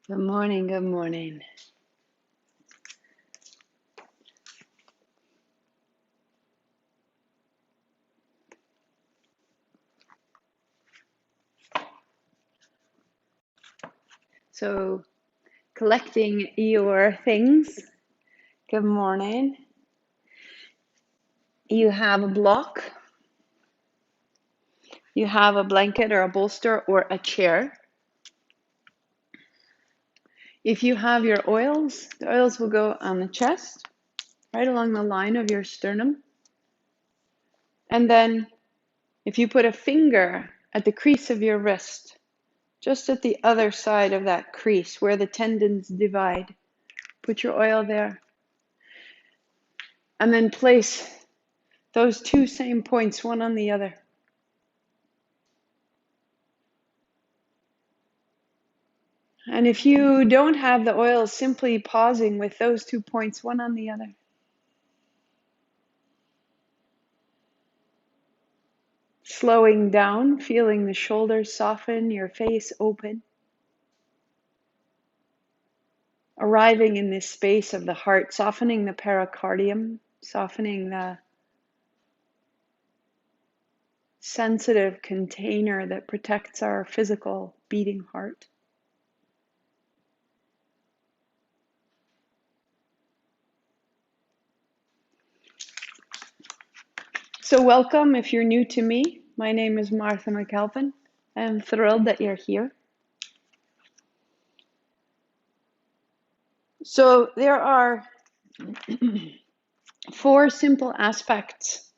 Good morning, good morning. So, collecting your things. Good morning. You have a block, you have a blanket or a bolster or a chair. If you have your oils, the oils will go on the chest, right along the line of your sternum. And then, if you put a finger at the crease of your wrist, just at the other side of that crease where the tendons divide, put your oil there. And then place those two same points, one on the other. And if you don't have the oil, simply pausing with those 2 points, one on the other. Slowing down, feeling the shoulders soften, your face open. Arriving in this space of the heart, softening the pericardium, softening the sensitive container that protects our physical beating heart. So welcome if you're new to me. My name is Martha McAlpin. I'm thrilled that you're here. So there are 4 simple aspects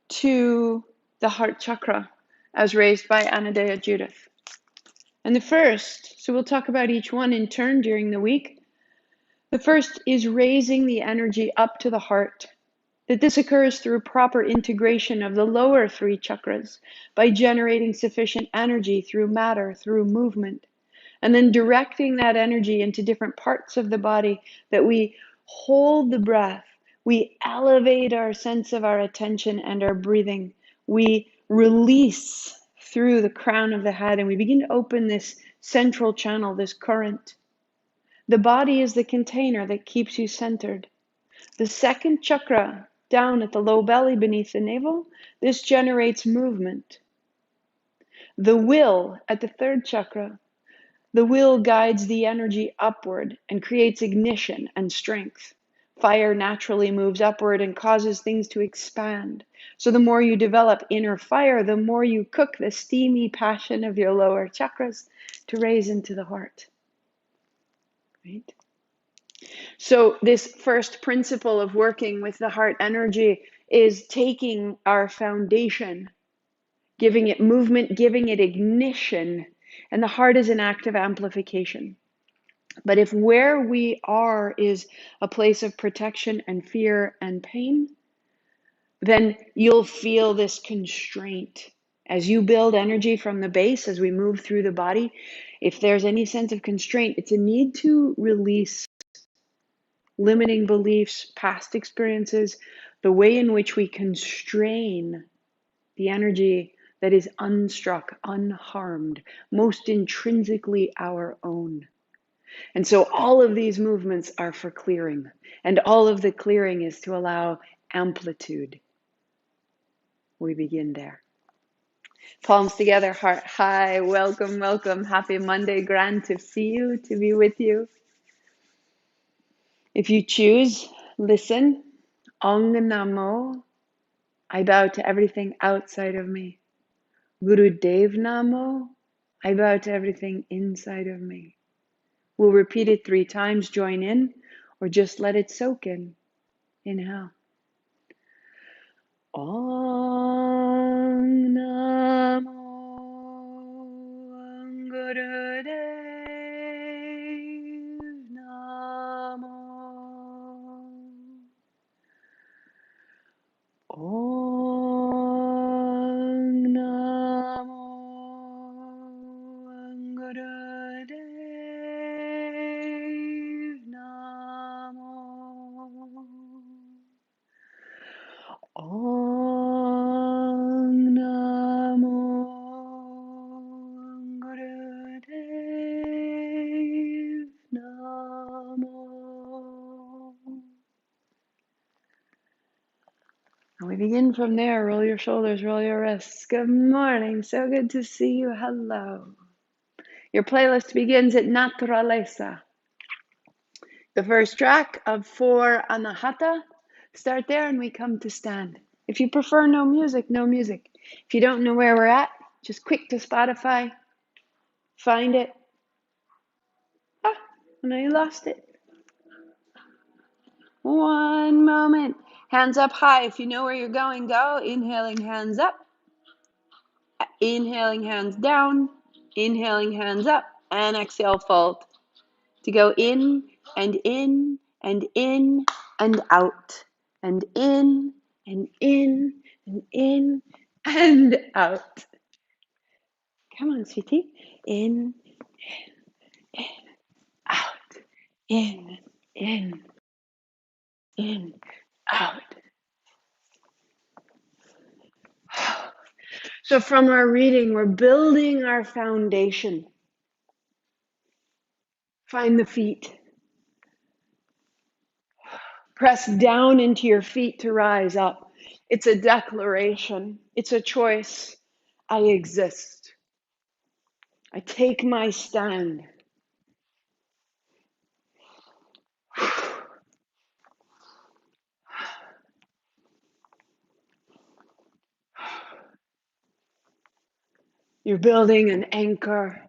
to the heart chakra as raised by Anahata Judith. And the first, so we'll talk about each one in turn during the week. The first is raising the energy up to the heart. That this occurs through proper integration of the lower 3 chakras by generating sufficient energy through matter, through movement, and then directing that energy into different parts of the body, that we hold the breath, we elevate our sense of our attention and our breathing, we release through the crown of the head, and we begin to open this central channel, this current. The body is the container that keeps you centered. The second chakra, down at the low belly beneath the navel, this generates movement. The will at the third chakra, the will guides the energy upward and creates ignition and strength. Fire naturally moves upward and causes things to expand. So the more you develop inner fire, the more you cook the steamy passion of your lower chakras to raise into the heart. Right? So this first principle of working with the heart energy is taking our foundation, giving it movement, giving it ignition, and the heart is an act of amplification. But if where we are is a place of protection and fear and pain, then you'll feel this constraint. As you build energy from the base, as we move through the body, if there's any sense of constraint, it's a need to release limiting beliefs, past experiences, the way in which we constrain the energy that is unstruck, unharmed, most intrinsically our own. And so all of these movements are for clearing, and all of the clearing is to allow amplitude. We begin there. Palms together, heart high. Welcome, welcome. Happy Monday. Grand to see you, to be with you. If you choose, listen. Ong Namo. I bow to everything outside of me. Guru Dev Namo. I bow to everything inside of me. We'll repeat it 3 times. Join in, or just let it soak in. Inhale. Om Namo Gurudev Namo. Om Namo Gurudev Namo. Om We begin from there. Roll your shoulders, roll your wrists. Good morning. So good to see you. Hello. Your playlist begins at Naturaleza. The first track of 4 Anahata. Start there and we come to stand. If you prefer no music, no music. If you don't know where we're at, just quick to Spotify. Find it. Now you lost it. One moment. Hands up high. If you know where you're going, go. Inhaling, hands up. Inhaling, hands down. Inhaling, hands up. And exhale, fold. To go in and in and in and out. And in and in and in and out. Come on, sweetie. In, out. In, out. So from our reading, we're building our foundation. Find the feet. Press down into your feet to rise up. It's a declaration. It's a choice. I exist. I take my stand. You're building an anchor,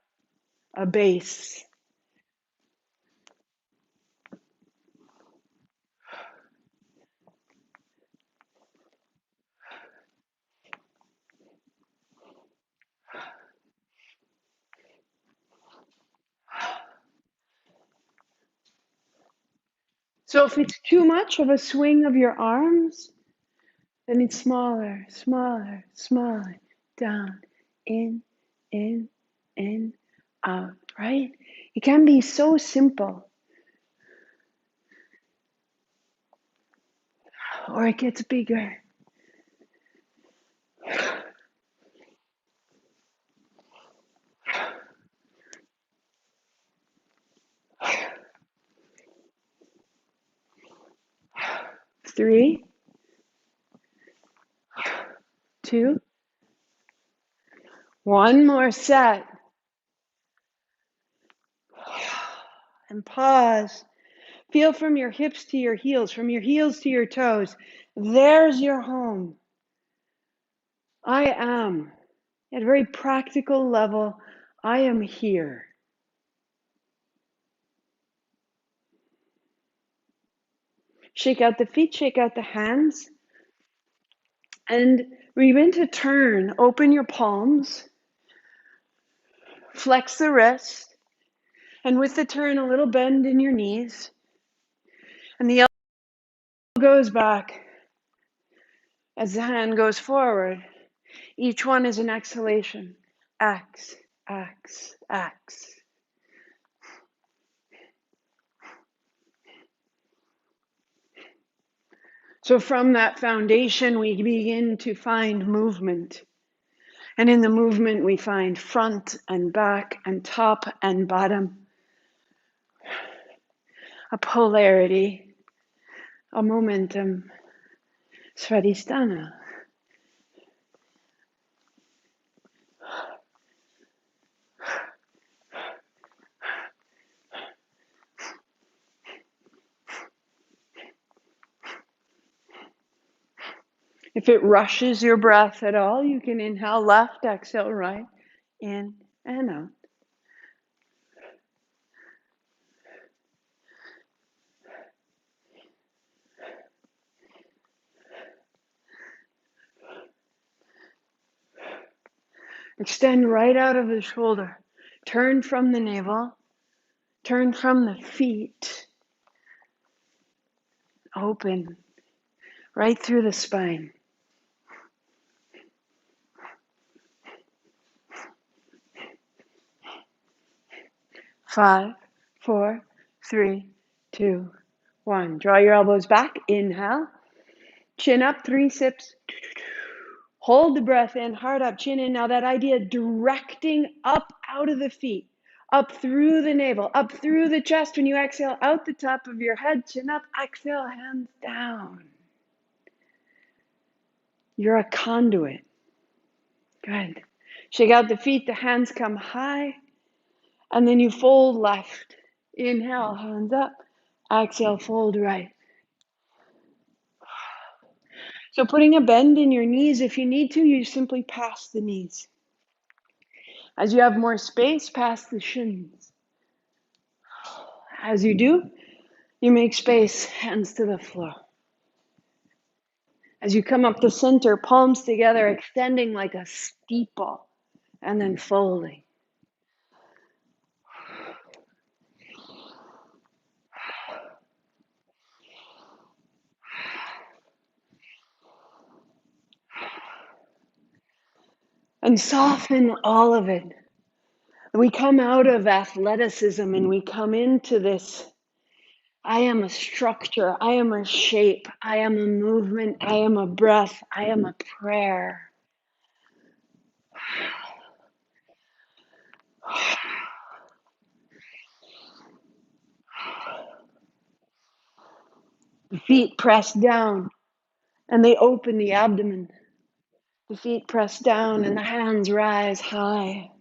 a base. So if it's too much of a swing of your arms, then it's smaller, smaller, smaller, down, in, out, right? It can be so simple. Or it gets bigger. Three, 2, 1 more set. And pause. Feel from your hips to your heels, from your heels to your toes. There's your home. I am. At a very practical level, I am here. Shake out the feet, shake out the hands. And begin to turn. Open your palms. Flex the wrist. And with the turn, a little bend in your knees. And the elbow goes back as the hand goes forward. Each one is an exhalation. X, X, X. So from that foundation, we begin to find movement. And in the movement, we find front and back and top and bottom. A polarity, a momentum, svadhisthana. If it rushes your breath at all, you can inhale left, exhale right, in and out. Extend right out of the shoulder. Turn from the navel. Turn from the feet. Open right through the spine. Five, 4, 3, 2, 1. Draw your elbows back. Inhale. Chin up, 3 sips. Hold the breath in, heart up, chin in. Now that idea directing up out of the feet, up through the navel, up through the chest. When you exhale, out the top of your head, chin up, exhale, hands down. You're a conduit. Good. Shake out the feet, the hands come high, and then you fold left. Inhale, hands up. Exhale, fold right. So putting a bend in your knees, if you need to, you simply pass the knees. As you have more space, pass the shins. As you do, you make space, hands to the floor. As you come up the center, palms together, extending like a steeple, and then folding. And soften all of it. We come out of athleticism and we come into this. I am a structure. I am a shape. I am a movement. I am a breath. I am a prayer. The feet press down and they open the abdomen. The feet press down and the hands rise high.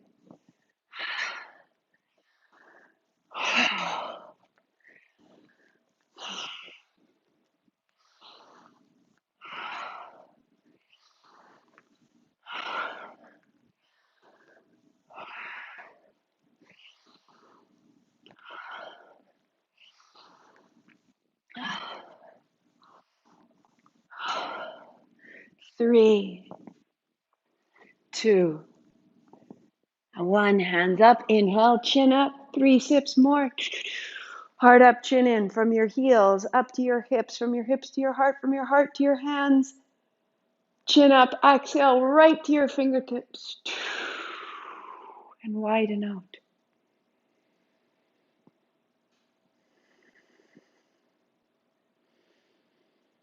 Three, two, and one. Hands up. Inhale, chin up. 3 sips more. Heart up, chin in. From your heels up to your hips. From your hips to your heart. From your heart to your hands. Chin up. Exhale right to your fingertips. And widen out.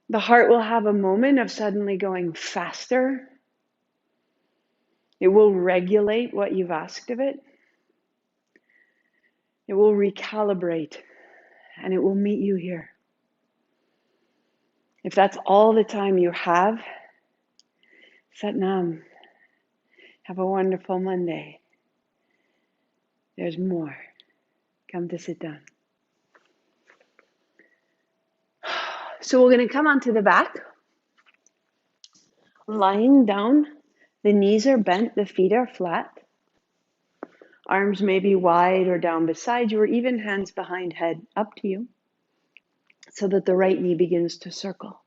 The heart will have a moment of suddenly going faster. It will regulate what you've asked of it. It will recalibrate, and it will meet you here. If that's all the time you have, Sat Nam, have a wonderful Monday. There's more. Come to sit down. So we're going to come onto the back. Lying down, the knees are bent, the feet are flat. Arms may be wide or down beside you, or even hands behind head, up to you, so that the right knee begins to circle.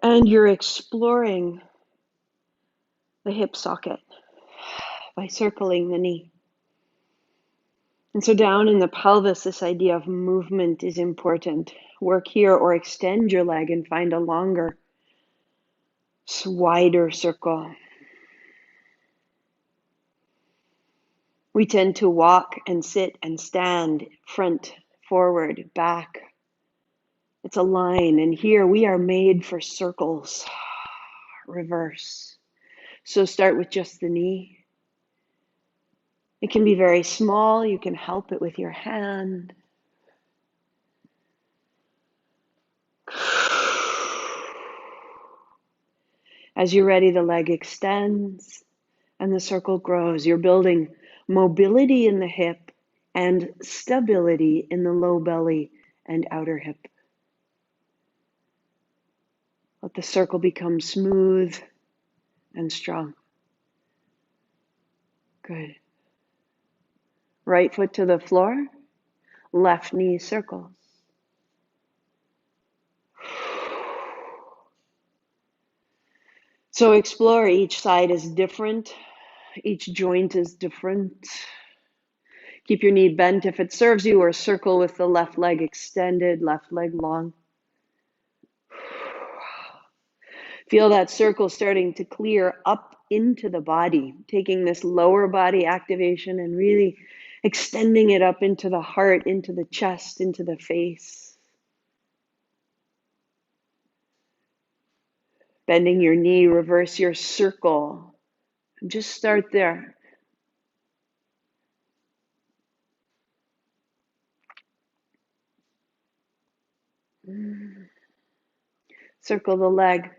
And you're exploring the hip socket by circling the knee. And so down in the pelvis, this idea of movement is important. Work here or extend your leg and find a longer, wider circle. We tend to walk and sit and stand, front, forward, back. It's a line, and here we are made for circles. Reverse. So start with just the knee. It can be very small. You can help it with your hand. As you're ready, the leg extends and the circle grows. You're building mobility in the hip and stability in the low belly and outer hip. Let the circle become smooth and strong. Good. Right foot to the floor, left knee circles. So explore, each side is different. Each joint is different. Keep your knee bent if it serves you, or circle with the left leg extended, left leg long. Feel that circle starting to clear up into the body, taking this lower body activation and really extending it up into the heart, into the chest, into the face. Bending your knee, reverse your circle. Just start there. Circle the leg.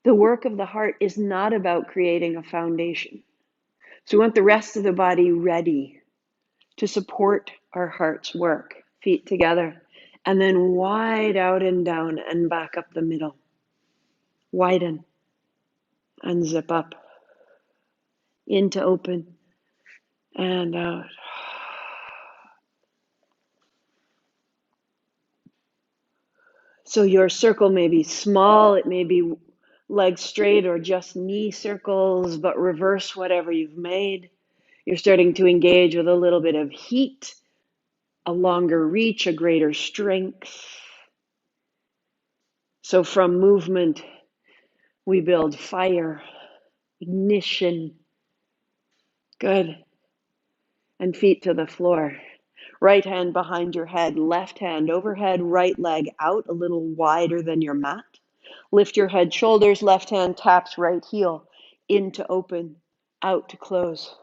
The work of the heart is not about creating a foundation. So we want the rest of the body ready to support our heart's work. Feet together. And then wide out and down and back up the middle. Widen and zip up. Into open and out. So your circle may be small, it may be legs straight or just knee circles, but reverse whatever you've made. You're starting to engage with a little bit of heat, a longer reach, a greater strength. So from movement, we build fire, ignition. Good. And feet to the floor. Right hand behind your head, left hand overhead, right leg out a little wider than your mat. Lift your head, shoulders, left hand taps right heel, into open, out to close,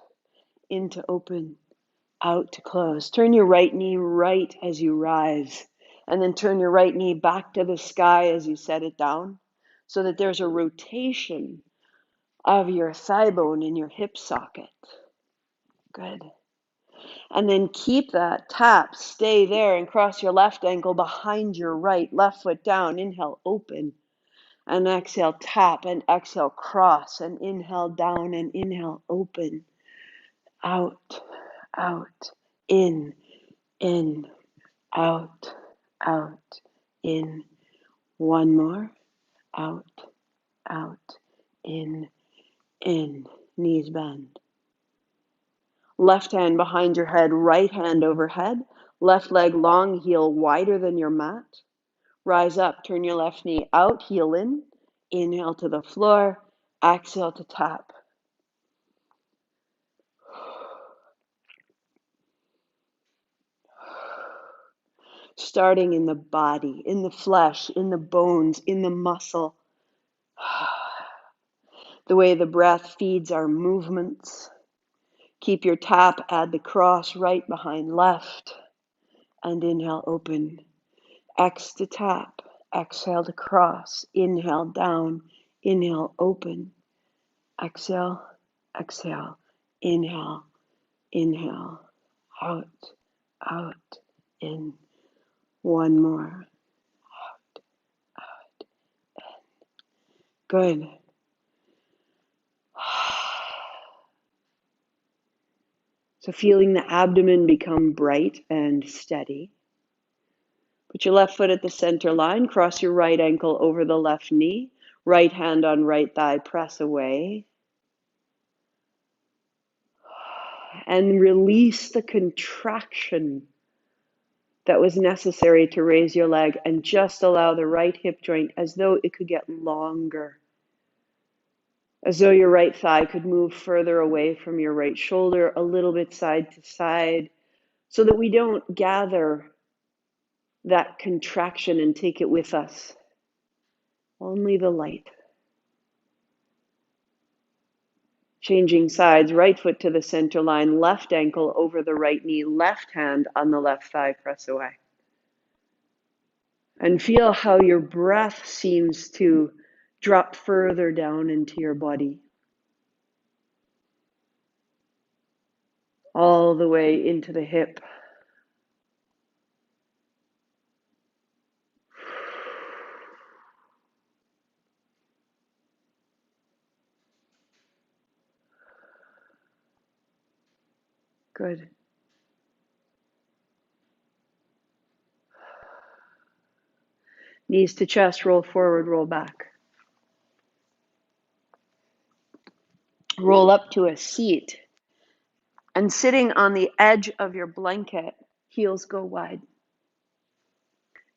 into open, out to close. Turn your right knee right as you rise, and then turn your right knee back to the sky as you set it down, so that there's a rotation of your thigh bone in your hip socket. Good. And then keep that tap, stay there, and cross your left ankle behind your right, left foot down, inhale, open. And exhale, tap, and exhale, cross, and inhale, down, and inhale, open, out, out, in, out, out, in. One more, out, out, in. Knees bend. Left hand behind your head, right hand overhead, left leg long, heel wider than your mat. Rise up, turn your left knee out, heel in. Inhale to the floor, exhale to tap. Starting in the body, in the flesh, in the bones, in the muscle. The way the breath feeds our movements. Keep your tap, add the cross right behind left. And inhale, open. X to tap. Exhale to cross. Inhale, down. Inhale, open. Exhale, exhale. Inhale, inhale. Out, out, in. One more. Out, out, in. Good. So feeling the abdomen become bright and steady. Put your left foot at the center line. Cross your right ankle over the left knee. Right hand on right thigh. Press away. And release the contraction that was necessary to raise your leg, and just allow the right hip joint as though it could get longer. As though your right thigh could move further away from your right shoulder, a little bit side to side, so that we don't gather that contraction and take it with us. Only the light. Changing sides, right foot to the center line, left ankle over the right knee, left hand on the left thigh, press away. And feel how your breath seems to drop further down into your body. All the way into the hip. Good. Knees to chest, roll forward, roll back. Roll up to a seat. And sitting on the edge of your blanket, heels go wide.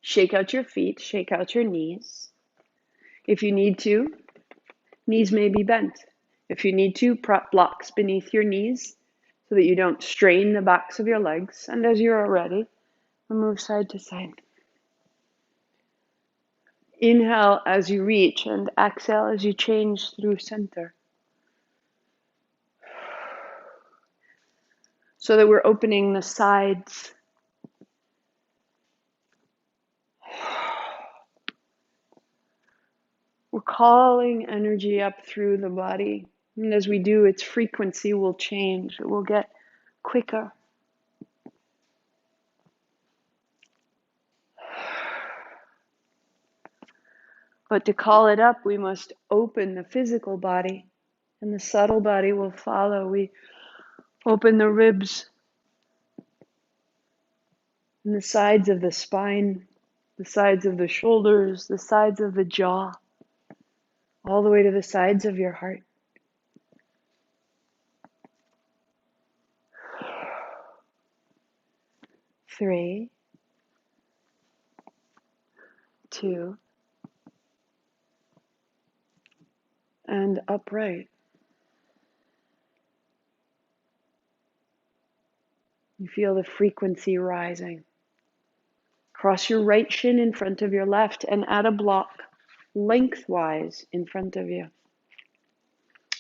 Shake out your feet, shake out your knees. If you need to, knees may be bent. If you need to, prop blocks beneath your knees so that you don't strain the backs of your legs. And as you're ready, move side to side. Inhale as you reach and exhale as you change through center. so that we're opening the sides. We're calling energy up through the body. And as we do, its frequency will change. It will get quicker. But to call it up, we must open the physical body, and the subtle body will follow. We open the ribs and the sides of the spine, the sides of the shoulders, the sides of the jaw, all the way to the sides of your heart. Three, two, and upright. You feel the frequency rising. Cross your right shin in front of your left and add a block lengthwise in front of you.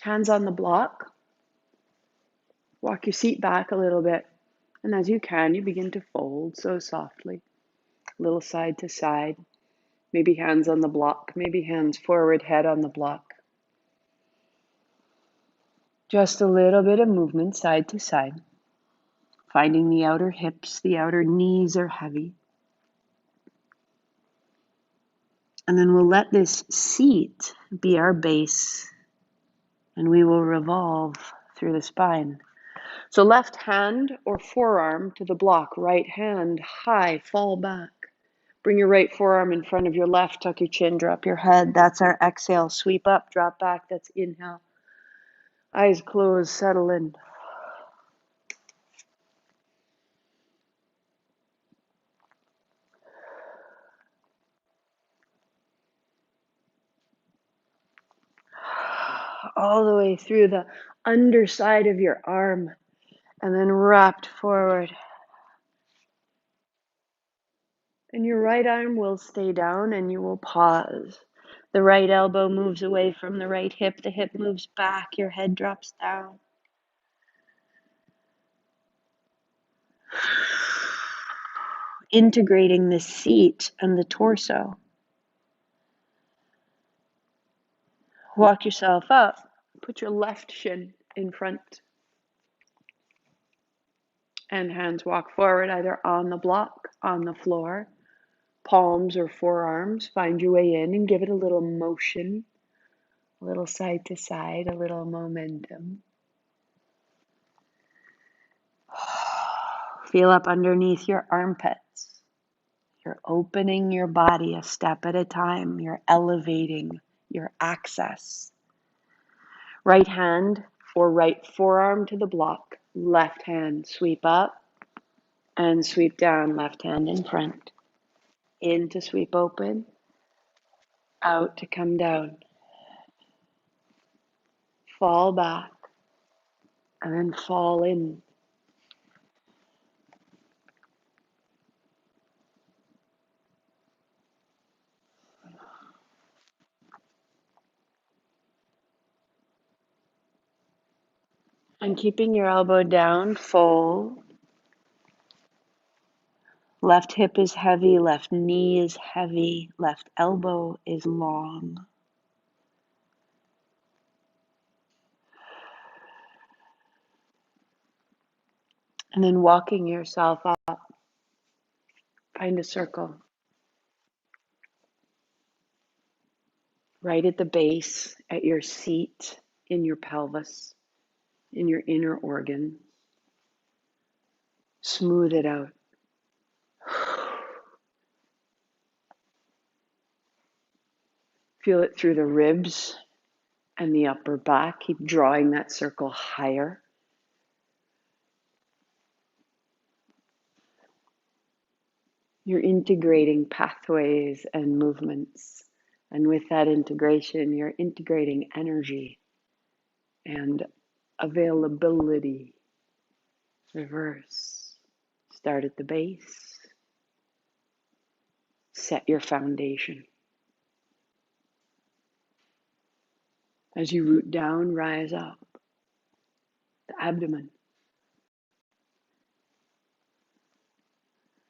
Hands on the block. Walk your seat back a little bit. And as you can, you begin to fold so softly, a little side to side. Maybe hands on the block, maybe hands forward, head on the block. Just a little bit of movement side to side. Finding the outer hips, the outer knees are heavy. And then we'll let this seat be our base, and we will revolve through the spine. So left hand or forearm to the block, right hand high, fall back. Bring your right forearm in front of your left, tuck your chin, drop your head. That's our exhale. Sweep up, drop back. That's inhale. Eyes closed, settle in. All the way through the underside of your arm, and then wrapped forward. And your right arm will stay down, and you will pause. The right elbow moves away from the right hip. The hip moves back. Your head drops down. Integrating the seat and the torso. Walk yourself up. Put your left shin in front. And hands walk forward, either on the block, on the floor, palms or forearms. Find your way in and give it a little motion, a little side to side, a little momentum. Feel up underneath your armpits. You're opening your body a step at a time. You're elevating your access. Right hand or right forearm to the block. Left hand sweep up and sweep down. Left hand in front. In to sweep open. Out to come down. Fall back. And then fall in. And keeping your elbow down, fold. Left hip is heavy, left knee is heavy, left elbow is long. And then walking yourself up, find a circle. Right at the base, at your seat, in your pelvis, in your inner organ. Smooth it out. Feel it through the ribs and the upper back. Keep drawing that circle higher. You're integrating pathways and movements. And with that integration, you're integrating energy and availability. Reverse. Start at the base. Set your foundation. As you root down, rise up. The abdomen.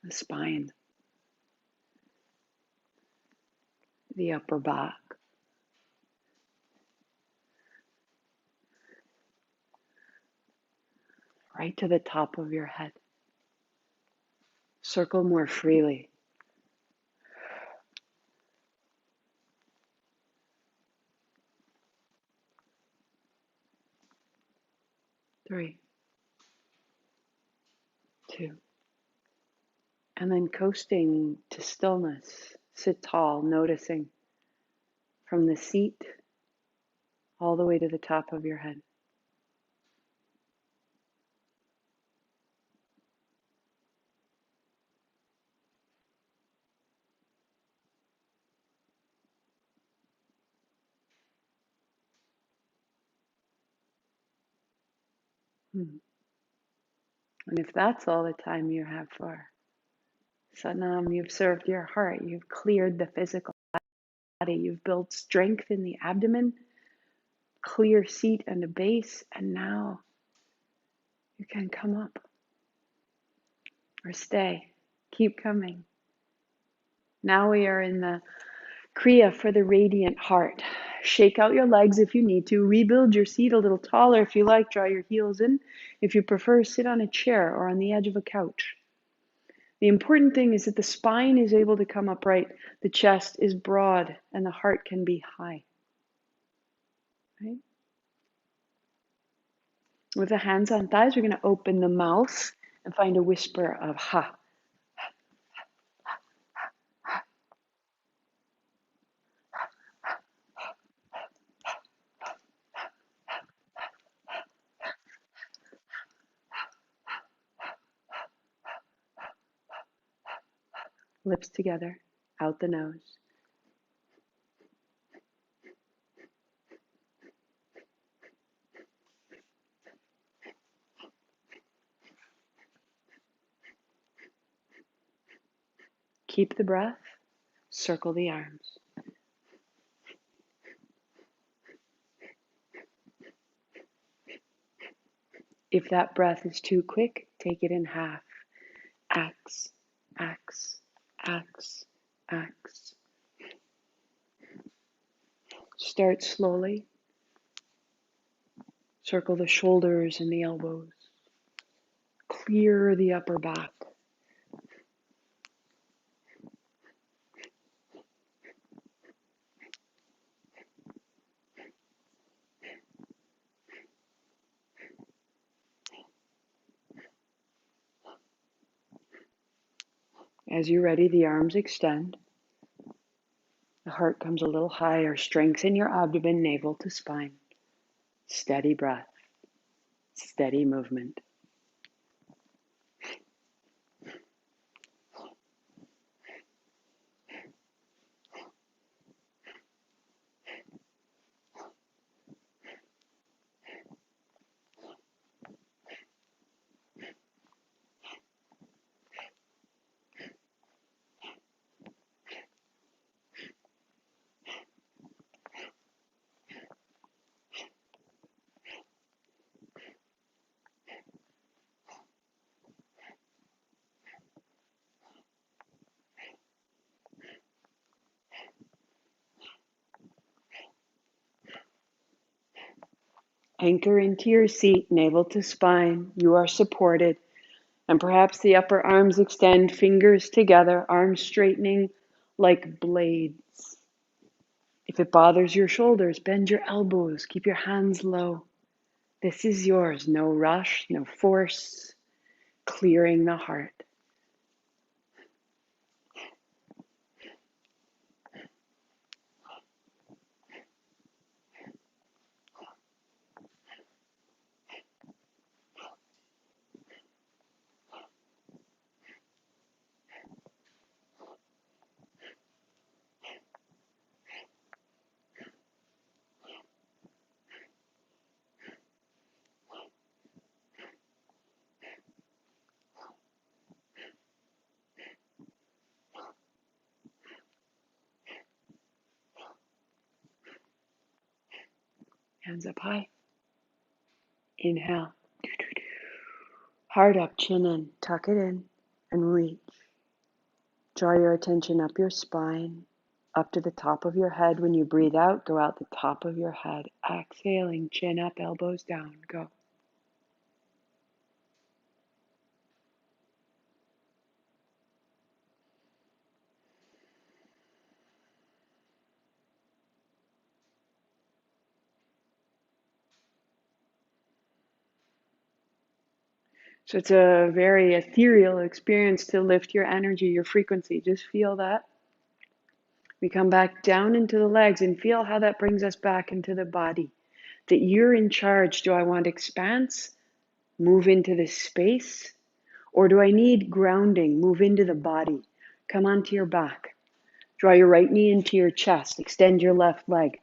the spine, the upper back, right to the top of your head. Circle more freely. 3, 2, and then coasting to stillness. Sit tall, noticing from the seat all the way to the top of your head. And if that's all the time you have for Satnam, you've served your heart, you've cleared the physical body, you've built strength in the abdomen, clear seat and a base, and now you can come up or stay. Keep coming. Now we are in the Kriya for the radiant heart. Shake out your legs if you need to. Rebuild your seat a little taller if you like. Draw your heels in. If you prefer, sit on a chair or on the edge of a couch. The important thing is that the spine is able to come upright, the chest is broad, and the heart can be high. Right? With the hands on thighs, we're going to open the mouth and find a whisper of ha. Lips together, out the nose. Keep the breath. Circle the arms. If that breath is too quick, take it in half. Axe, axe, axe, axe. Start slowly. Circle the shoulders and the elbows. Clear the upper back. As you're ready, the arms extend. The heart comes a little higher. Strengthen your abdomen, navel to spine. Steady breath. Steady movement. Anchor into your seat, navel to spine. You are supported. And perhaps the upper arms extend, fingers together, arms straightening like blades. If it bothers your shoulders, bend your elbows, keep your hands low. This is yours, no rush, no force, clearing the heart. Hands up high. Inhale. Heart up, chin in, tuck it in, and reach. Draw your attention up your spine, up to the top of your head. When you breathe out, go out the top of your head. Exhaling, chin up, elbows down. Go. So it's a very ethereal experience to lift your energy, your frequency. Just feel that. We come back down into the legs and feel how that brings us back into the body. That you're in charge. Do I want expanse? Move into this space? Or do I need grounding? Move into the body. Come onto your back. Draw your right knee into your chest. Extend your left leg.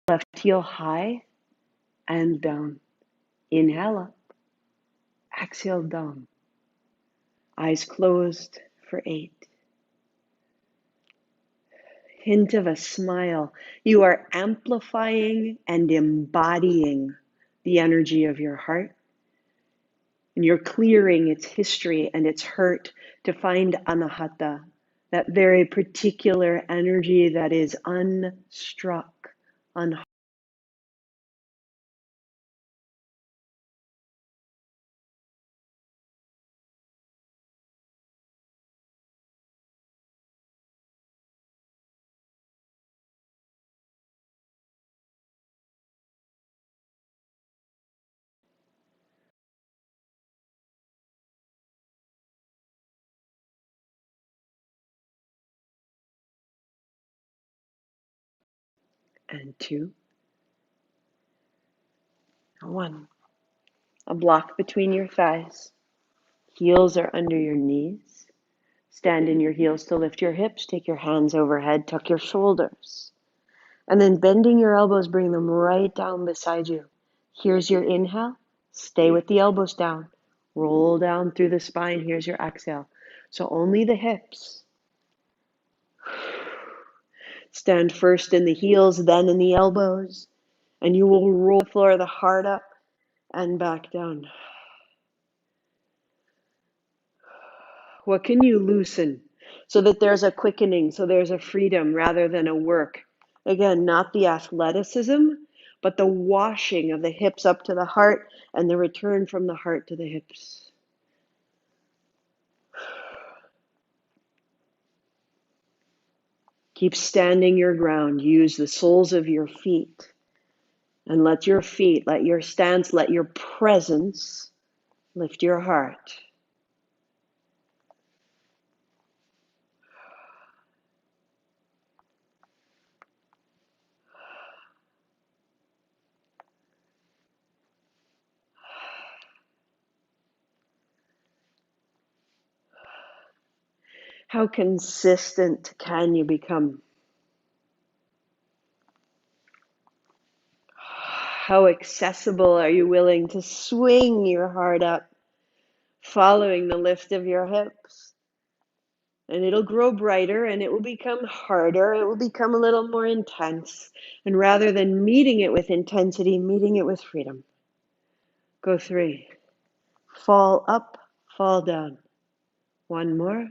Left heel high and down. Inhale up. Exhale down. Eyes closed for 8. Hint of a smile. You are amplifying and embodying the energy of your heart. And you're clearing its history and its hurt to find anahata, that very particular energy that is unstruck, unharmed. And 2, 1. A block between your thighs. Heels are under your knees. Stand in your heels to lift your hips. Take your hands overhead. Tuck your shoulders. And then bending your elbows, bring them right down beside you. Here's your inhale. Stay with the elbows down. Roll down through the spine. Here's your exhale. So only the hips. Stand first in the heels, then in the elbows. And you will roll the floor of the heart up and back down. What can you loosen so that there's a quickening, so there's a freedom rather than a work? Again, not the athleticism, but the washing of the hips up to the heart and the return from the heart to the hips. Keep standing your ground. Use the soles of your feet. And let your feet, let your stance, let your presence lift your heart. How consistent can you become? How accessible are you willing to swing your heart up, following the lift of your hips? And it'll grow brighter and it will become harder. It will become a little more intense. And rather than meeting it with intensity, meeting it with freedom. Go 3. Fall up, fall down. 1 more.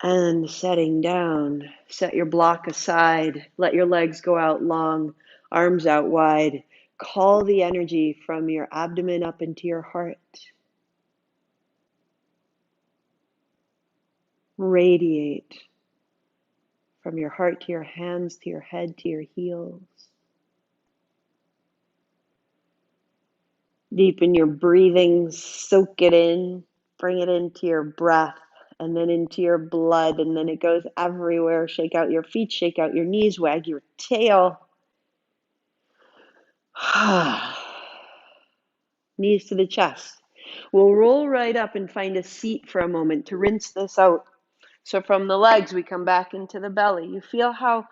And setting down. Set your block aside. Let your legs go out long, arms out wide. Call the energy from your abdomen up into your heart. Radiate from your heart to your hands, to your head, to your heels. Deepen your breathing, soak it in, bring it into your breath, and then into your blood, and then it goes everywhere. Shake out your feet, shake out your knees, wag your tail. Knees to the chest. We'll roll right up and find a seat for a moment to rinse this out. So from the legs, we come back into the belly. You feel how,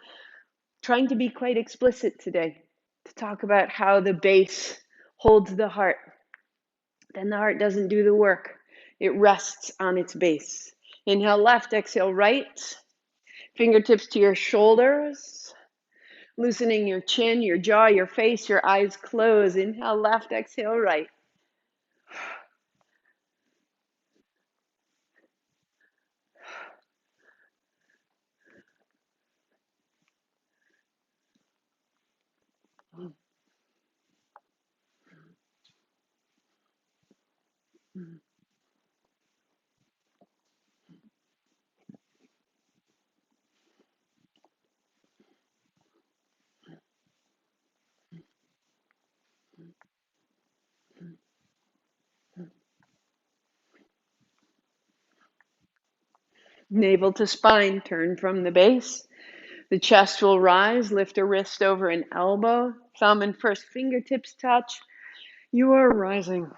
trying to be quite explicit today, to talk about how the base holds the heart. Then the heart doesn't do the work. It rests on its base. Inhale left, exhale right. Fingertips to your shoulders. Loosening your chin, your jaw, your face, your eyes close. Inhale left, exhale right. Navel to spine, turn from the base. The chest will rise, lift a wrist over an elbow, thumb and first fingertips touch. You are rising.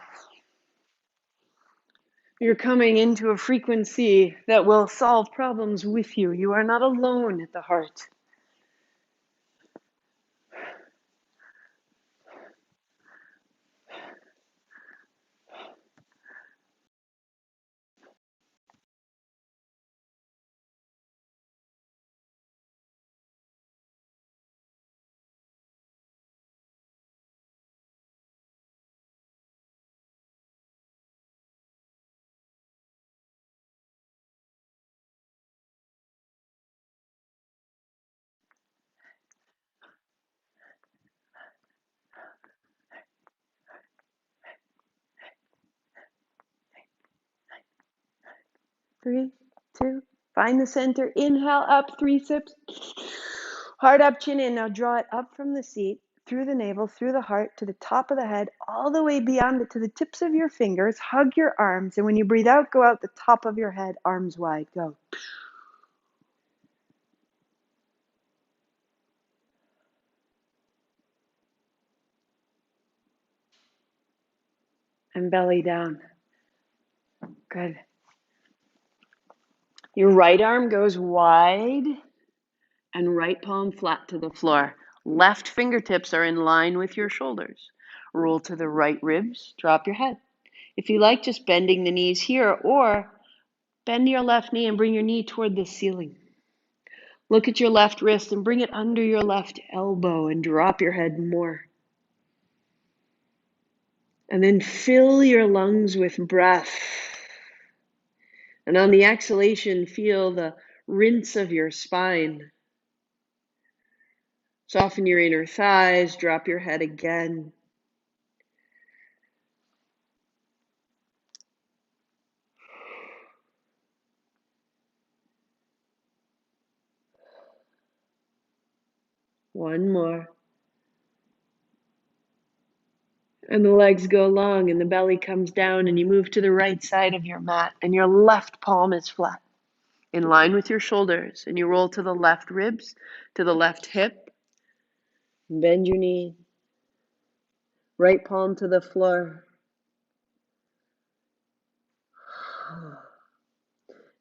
You're coming into a frequency that will solve problems with you. You are not alone at the heart. Three, two, find the center. Inhale up, 3 sips. Heart up, chin in. Now draw it up from the seat, through the navel, through the heart, to the top of the head, all the way beyond it to the tips of your fingers. Hug your arms. And when you breathe out, go out the top of your head, arms wide. Go. And belly down. Good. Your right arm goes wide and right palm flat to the floor. Left fingertips are in line with your shoulders. Roll to the right ribs, drop your head. If you like, just bending the knees here, or bend your left knee and bring your knee toward the ceiling. Look at your left wrist and bring it under your left elbow and drop your head more. And then fill your lungs with breath. And on the exhalation, feel the rinse of your spine. Soften your inner thighs, drop your head again. One more. And the legs go long and the belly comes down and you move to the right side of your mat and your left palm is flat, in line with your shoulders, and you roll to the left ribs, to the left hip. Bend your knee. Right palm to the floor.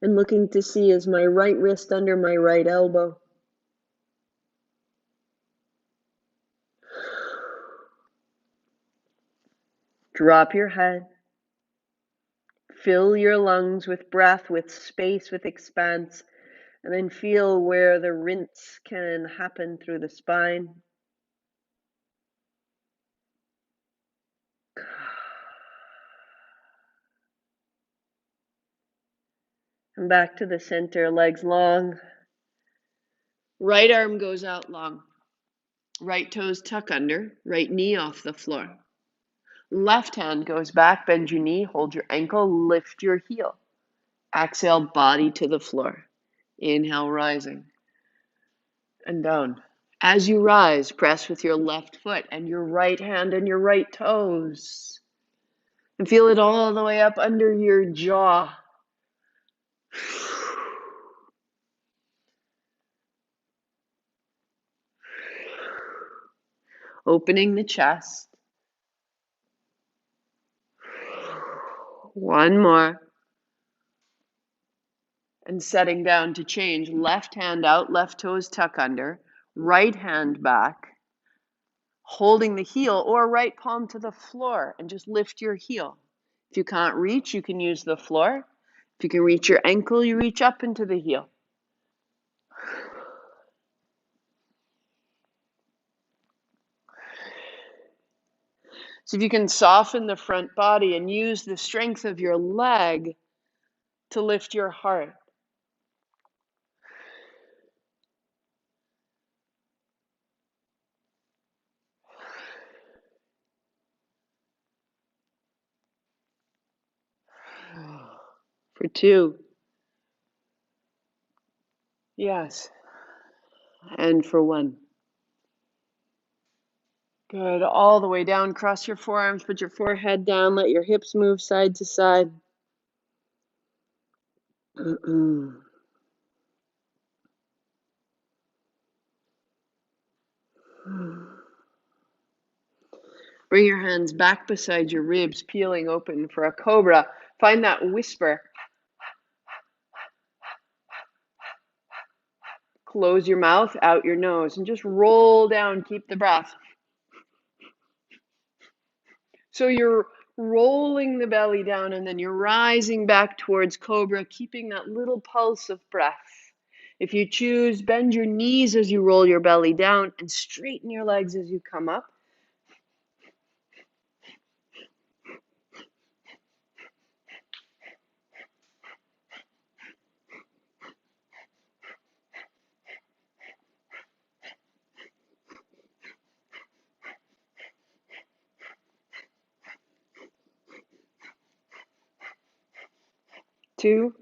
And looking to see, is my right wrist under my right elbow? Drop your head. Fill your lungs with breath, with space, with expanse, and then feel where the rinse can happen through the spine. And back to the center, legs long. Right arm goes out long. Right toes tuck under, right knee off the floor. Left hand goes back, bend your knee, hold your ankle, lift your heel. Exhale, body to the floor. Inhale, rising and down. As you rise, press with your left foot and your right hand and your right toes. And feel it all the way up under your jaw. Opening the chest. One more. And setting down to change. Left hand out, left toes tuck under. Right hand back. Holding the heel or right palm to the floor and just lift your heel. If you can't reach, you can use the floor. If you can reach your ankle, you reach up into the heel. So if you can soften the front body and use the strength of your leg to lift your heart. For 2. Yes. And for 1. Good. All the way down. Cross your forearms. Put your forehead down. Let your hips move side to side. Bring your hands back beside your ribs, peeling open for a cobra. Find that whisper. Close your mouth, out your nose, and just roll down. Keep the breath. So you're rolling the belly down, and then you're rising back towards cobra, keeping that little pulse of breath. If you choose, bend your knees as you roll your belly down and straighten your legs as you come up. Two.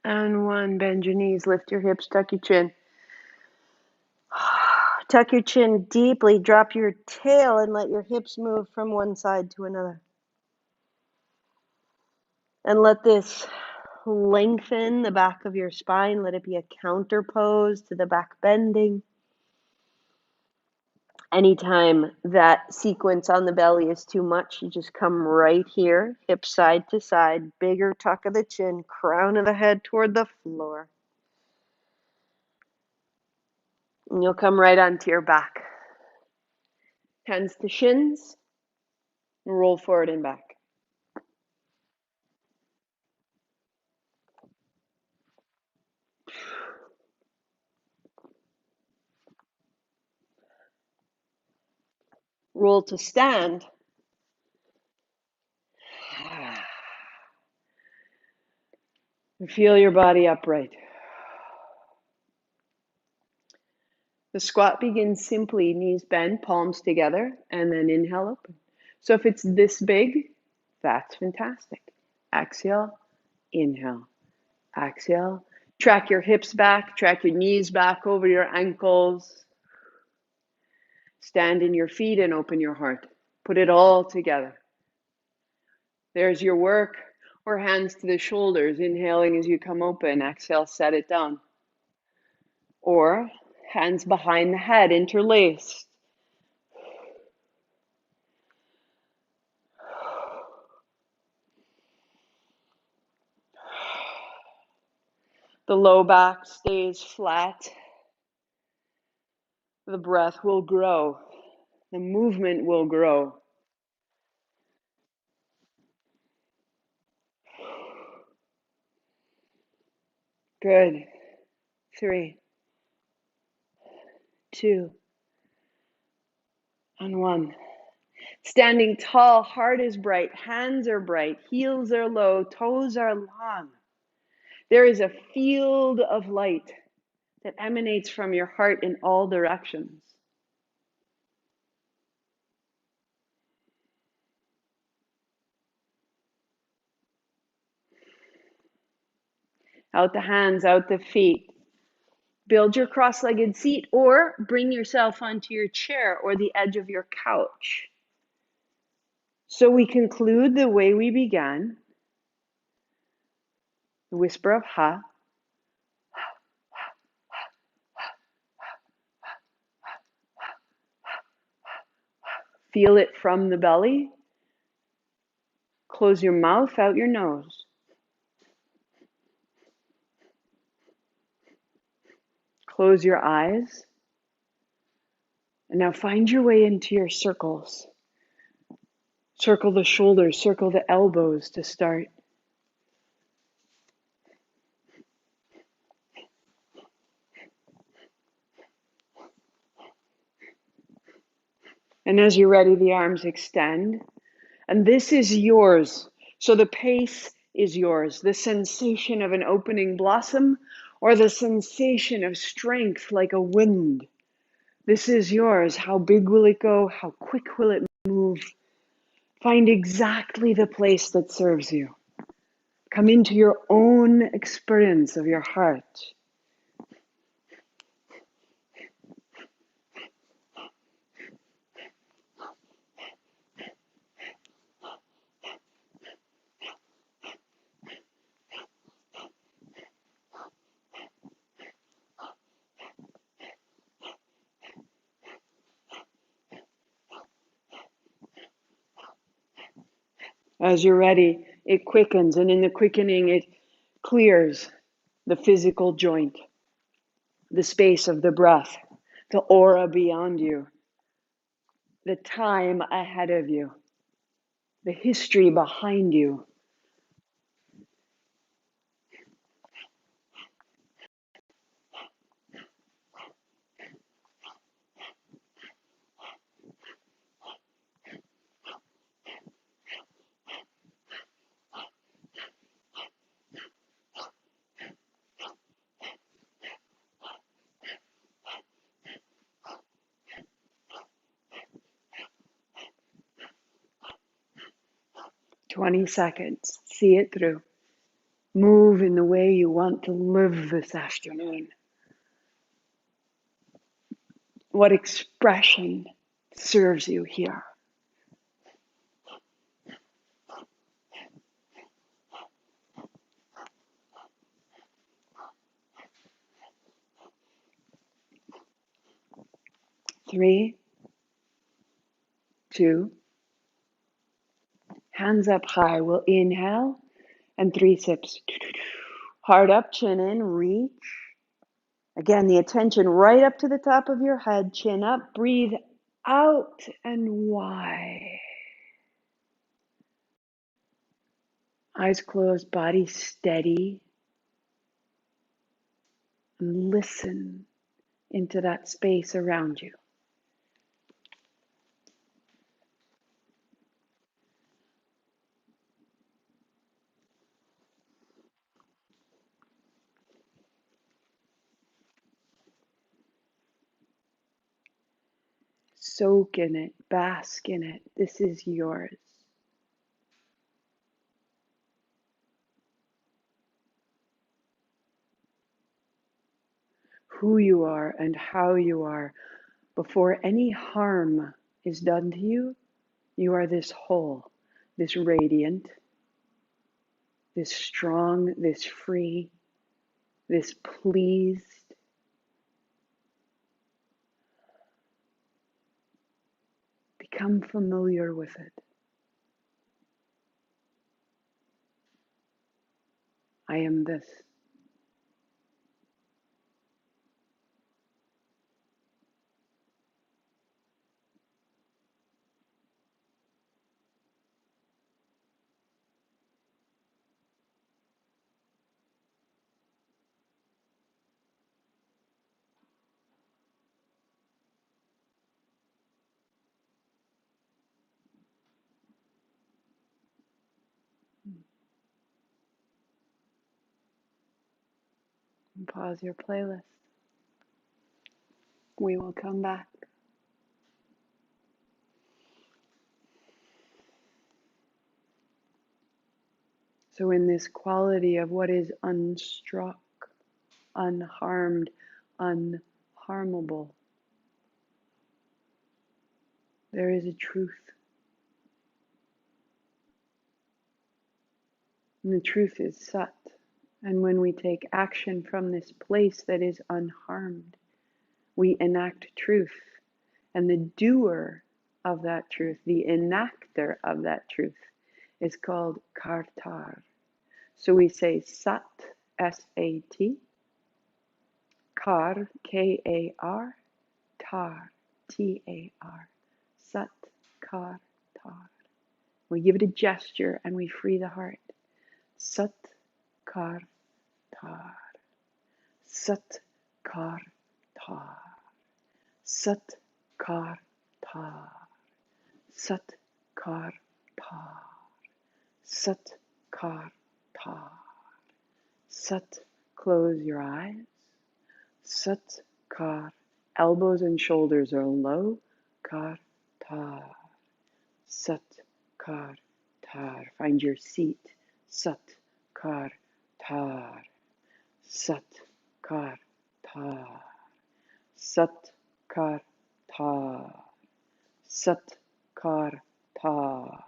And 1. Bend your knees, lift your hips, tuck your chin. Tuck your chin deeply, drop your tail, and let your hips move from one side to another. And let this lengthen the back of your spine. Let it be a counter pose to the back bending. Anytime that sequence on the belly is too much, you just come right here, hips side to side, bigger tuck of the chin, crown of the head toward the floor. And you'll come right onto your back. Hands to shins, and roll forward and back. Roll to stand. And feel your body upright. The squat begins simply, knees bent, palms together, and then inhale open. So if it's this big, that's fantastic. Exhale, inhale, exhale. Track your hips back, track your knees back over your ankles. Stand in your feet and open your heart. Put it all together. There's your work, or hands to the shoulders, inhaling as you come open, exhale, set it down. Or hands behind the head, interlaced. The low back stays flat. The breath will grow. The movement will grow. Good. 3, 2, and 1. Standing tall, heart is bright, hands are bright, heels are low, toes are long. There is a field of light that emanates from your heart in all directions. Out the hands, out the feet. Build your cross-legged seat or bring yourself onto your chair or the edge of your couch. So we conclude the way we began, the whisper of ha. Feel it from the belly. Close your mouth, out your nose. Close your eyes. And now find your way into your circles. Circle the shoulders, circle the elbows to start. And as you're ready, the arms extend. And this is yours. So the pace is yours. The sensation of an opening blossom or the sensation of strength like a wind. This is yours. How big will it go? How quick will it move? Find exactly the place that serves you. Come into your own experience of your heart. As you're ready, it quickens, and in the quickening, it clears the physical joint, the space of the breath, the aura beyond you, the time ahead of you, the history behind you. "20 seconds. See it through. Move in the way you want to live this afternoon. What expression serves you here?" 3, 2, hands up high. We'll inhale and 3 sips. Heart up, chin in, reach. Again, the attention right up to the top of your head, chin up, breathe out and wide. Eyes closed, body steady. And listen into that space around you. Soak in it, bask in it. This is yours. Who you are and how you are. Before any harm is done to you, you are this whole, this radiant, this strong, this free, this pleased. Become familiar with it. I am this. And pause your playlist. We will come back. So in this quality of what is unstruck, unharmed, unharmable, there is a truth. And the truth is Sat. And when we take action from this place that is unharmed, we enact truth. And the doer of that truth, the enactor of that truth, is called Kartar. So we say Sat, S-A-T, Kar, K-A-R, Tar, T-A-R. Sat, Kar, Tar. We give it a gesture and we free the heart. Sat, Kar, Tar. Sat, Kar, Tar. Sat, Kar, Tar. Sat, Kar, Tar. Sat, Kar, Tar. Sat, close your eyes. Sat, Kar, elbows and shoulders are low. Kar, Tar. Sat, kar, tar. Find your seat. Sat, kar, tar. Sat, kar, tar. Sat, kar, tar. Sat, kar, tar.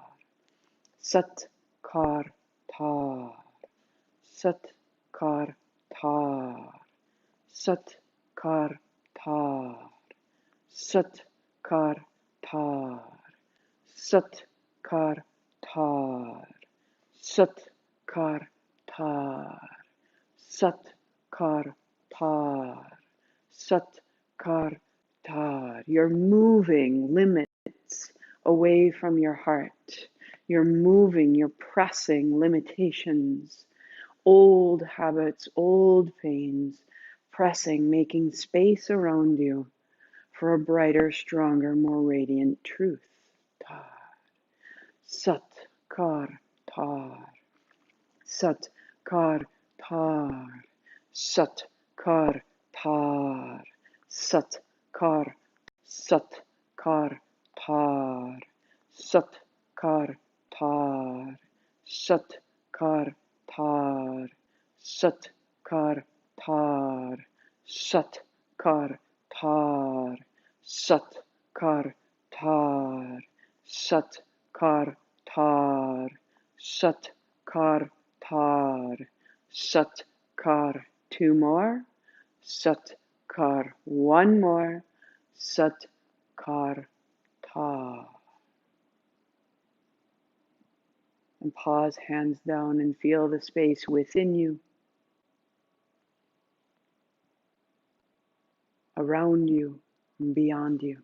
Sat, kar, tar. Sat, kar, tar. Sat, kar, tar. Sat, kar, tar. Sat, kar, tar. Sat, kar, tar. Sat, kar, tar. Sat, kar, tar. You're moving limits away from your heart. You're moving, you're pressing limitations, old habits, old pains, pressing, making space around you for a brighter, stronger, more radiant truth. Tar. Sat, kar, tar. Sat, kar, tar. Sat, kar, tar. Sat, kar, sat, kar, tar. Sat, kar, tar. Sat, kar, tar. Sat, kar, tar. Sat, kar, tar. Sat, kar, tar. Sat, kar, tar. Sat, kar, tar. Sat, kar. Two more. Sat, kar. One more. Sat, kar, tar. And pause, hands down, and feel the space within you, around you, and beyond you.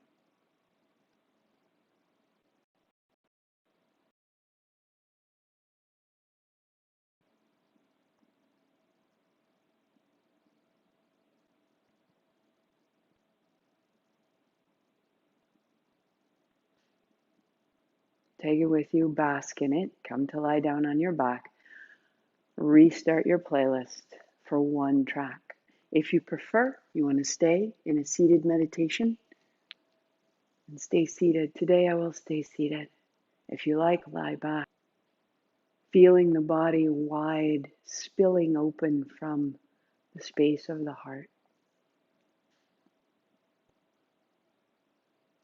Take it with you, bask in it, come to lie down on your back, restart your playlist for one track. If you prefer, you want to stay in a seated meditation, and stay seated. Today I will stay seated. If you like, lie back, feeling the body wide, spilling open from the space of the heart.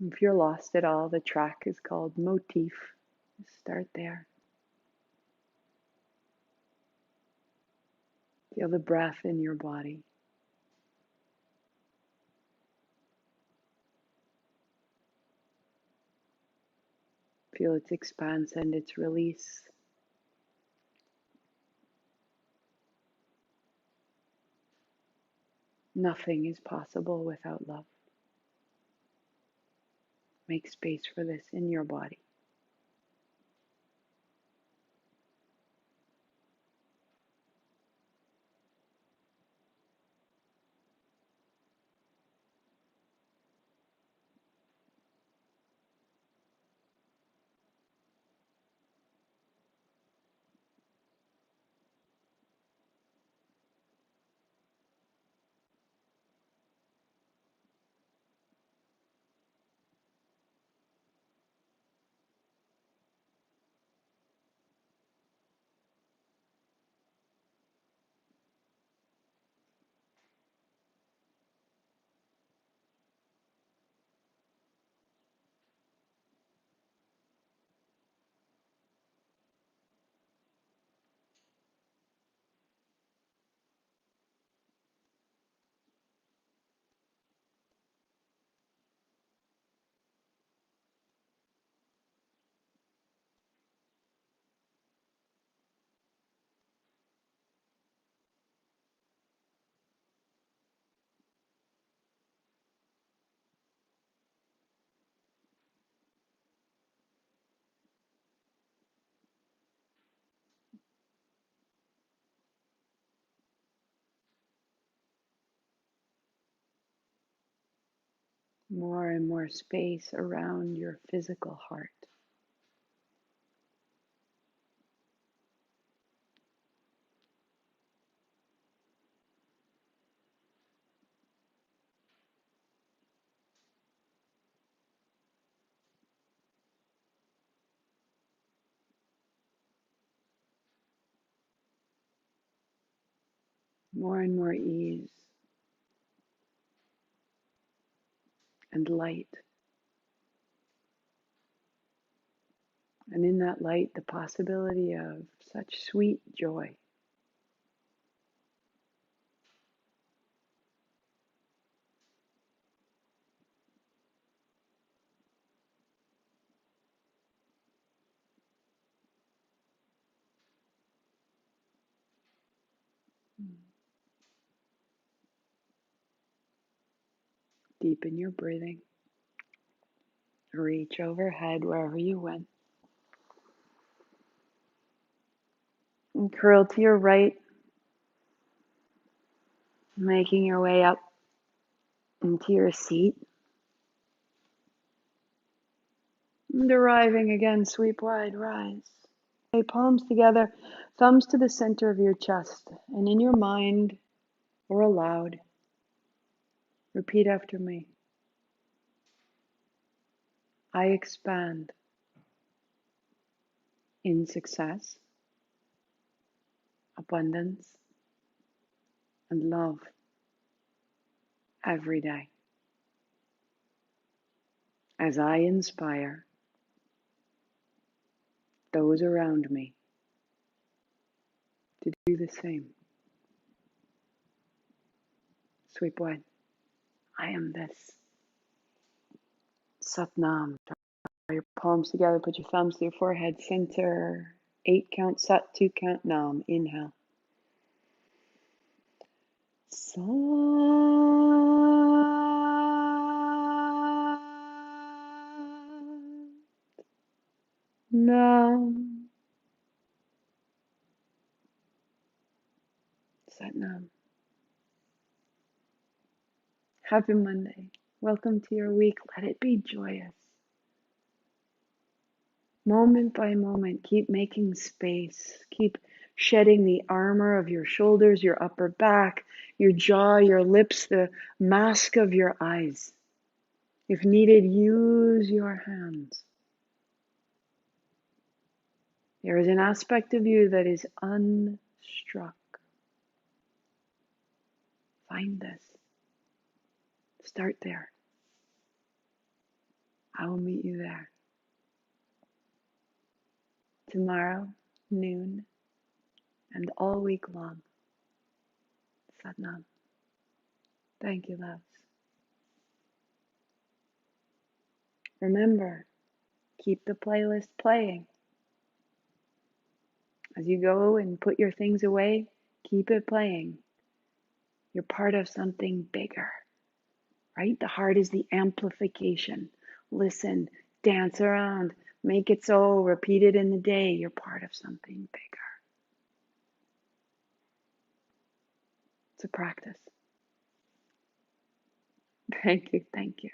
If you're lost at all, the track is called Motif. Start there. Feel the breath in your body. Feel its expanse and its release. Nothing is possible without love. Make space for this in your body. More and more space around your physical heart. more and more ease and light. And in that light, the possibility of such sweet joy. Deepen your breathing. Reach overhead wherever you went. And curl to your right, making your way up into your seat. And arriving again, sweep wide, rise. Okay, palms together, thumbs to the center of your chest. And in your mind or aloud, repeat after me. I expand in success, abundance, and love every day as I inspire those around me to do the same. Sweep wide. I am this. Satnam. Draw your palms together, put your thumbs to your forehead, center. 8 count Sat, 2 count Nam. Inhale. Sat Nam. Sat Nam. Happy Monday. Welcome to your week. Let it be joyous. Moment by moment, keep making space. Keep shedding the armor of your shoulders, your upper back, your jaw, your lips, the mask of your eyes. If needed, use your hands. There is an aspect of you that is unstruck. Find this. Start there. I will meet you there. Tomorrow, noon, and all week long. Satnam. Thank you, loves. Remember, keep the playlist playing. As you go and put your things away, keep it playing. You're part of something bigger, right? The heart is the amplification. Listen, dance around, make it so, repeat it in the day. You're part of something bigger. It's a practice. Thank you.